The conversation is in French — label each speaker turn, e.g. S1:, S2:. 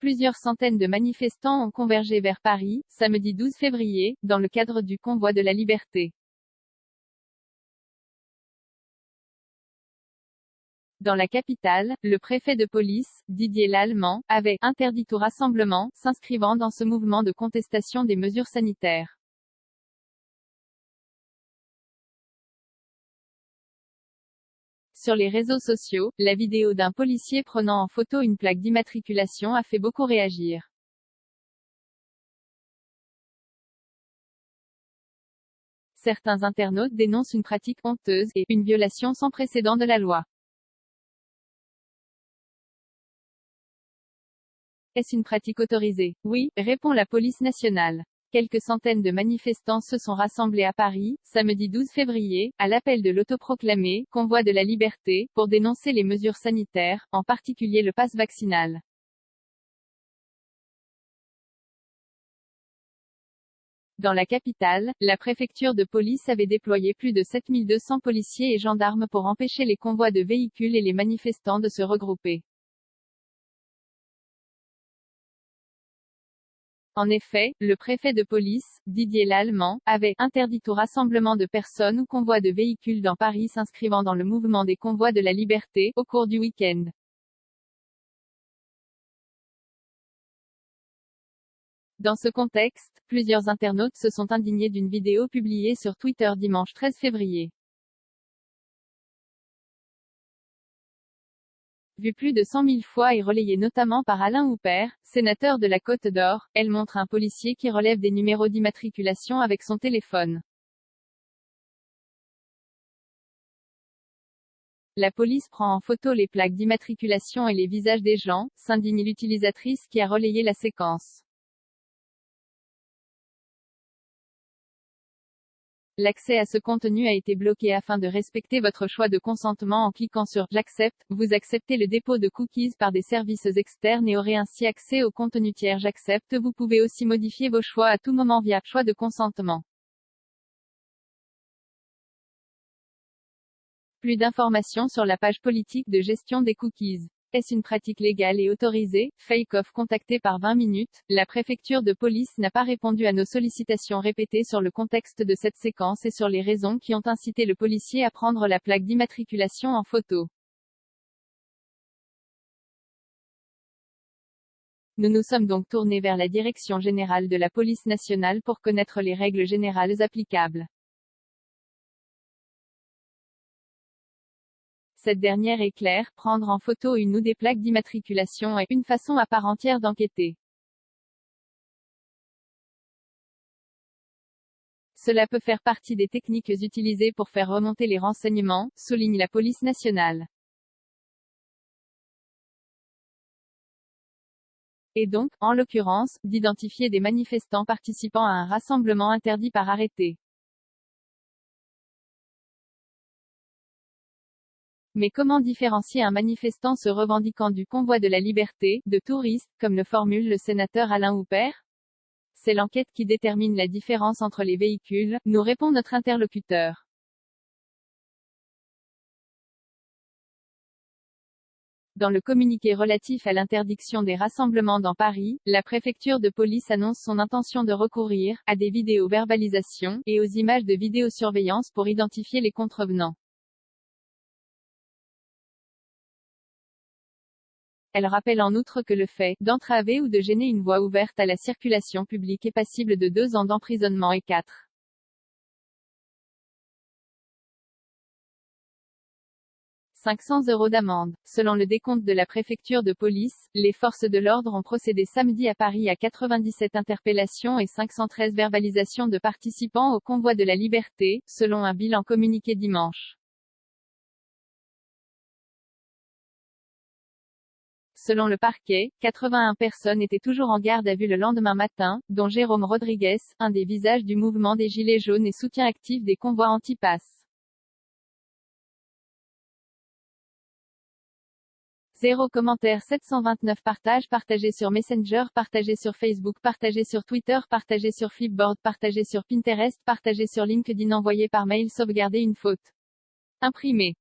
S1: Plusieurs centaines de manifestants ont convergé vers Paris, samedi 12 février, dans le cadre du Convoi de la Liberté. Dans la capitale, le préfet de police, Didier Lallement, avait interdit tout rassemblement s'inscrivant dans ce mouvement de contestation des mesures sanitaires. Sur les réseaux sociaux, la vidéo d'un policier prenant en photo une plaque d'immatriculation a fait beaucoup réagir. Certains internautes dénoncent une pratique honteuse et une violation sans précédent de la loi. Est-ce une pratique autorisée? Oui, répond la police nationale. Quelques centaines de manifestants se sont rassemblés à Paris, samedi 12 février, à l'appel de l'autoproclamé « Convoi de la Liberté », pour dénoncer les mesures sanitaires, en particulier le pass vaccinal. Dans la capitale, la préfecture de police avait déployé plus de 7200 policiers et gendarmes pour empêcher les convois de véhicules et les manifestants de se regrouper. En effet, le préfet de police, Didier Lallement, avait interdit tout rassemblement de personnes ou convoi de véhicules dans Paris s'inscrivant dans le mouvement des convois de la liberté, au cours du week-end. Dans ce contexte, plusieurs internautes se sont indignés d'une vidéo publiée sur Twitter dimanche 13 février. Vue plus de 100 000 fois et relayée notamment par Alain Houpert, sénateur de la Côte d'Or, elle montre un policier qui relève des numéros d'immatriculation avec son téléphone. La police prend en photo les plaques d'immatriculation et les visages des gens, s'indigne l'utilisatrice qui a relayé la séquence. L'accès à ce contenu a été bloqué afin de respecter votre choix de consentement en cliquant sur « J'accepte ». Vous acceptez le dépôt de cookies par des services externes et aurez ainsi accès au contenu tiers. J'accepte. Vous pouvez aussi modifier vos choix à tout moment via « Choix de consentement ». Plus d'informations sur la page politique de gestion des cookies. Est-ce une pratique légale et autorisée? Fake-off contacté par 20 minutes, la préfecture de police n'a pas répondu à nos sollicitations répétées sur le contexte de cette séquence et sur les raisons qui ont incité le policier à prendre la plaque d'immatriculation en photo. Nous nous sommes donc tournés vers la Direction générale de la police nationale pour connaître les règles générales applicables. Cette dernière est claire, prendre en photo une ou des plaques d'immatriculation est une façon à part entière d'enquêter. Cela peut faire partie des techniques utilisées pour faire remonter les renseignements, souligne la police nationale. Et donc, en l'occurrence, d'identifier des manifestants participant à un rassemblement interdit par arrêté. Mais comment différencier un manifestant se revendiquant du convoi de la liberté, de touristes, comme le formule le sénateur Alain Houpert? C'est l'enquête qui détermine la différence entre les véhicules, nous répond notre interlocuteur. Dans le communiqué relatif à l'interdiction des rassemblements dans Paris, la préfecture de police annonce son intention de recourir à des vidéo-verbalisations et aux images de vidéosurveillance pour identifier les contrevenants. Elle rappelle en outre que le fait d'entraver ou de gêner une voie ouverte à la circulation publique est passible de 2 ans d'emprisonnement et 500 € d'amende. Selon le décompte de la préfecture de police, les forces de l'ordre ont procédé samedi à Paris à 97 interpellations et 513 verbalisations de participants au convoi de la liberté, selon un bilan communiqué dimanche. Selon le parquet, 81 personnes étaient toujours en garde à vue le lendemain matin, dont Jérôme Rodriguez, un des visages du mouvement des Gilets jaunes et soutien actif des convois anti-pass. 0 commentaires 729 partages partagés sur Messenger, partagés sur Facebook, partagés sur Twitter, partagés sur Flipboard, partagés sur Pinterest, partagés sur LinkedIn, envoyé par mail, sauvegarder une faute. Imprimé.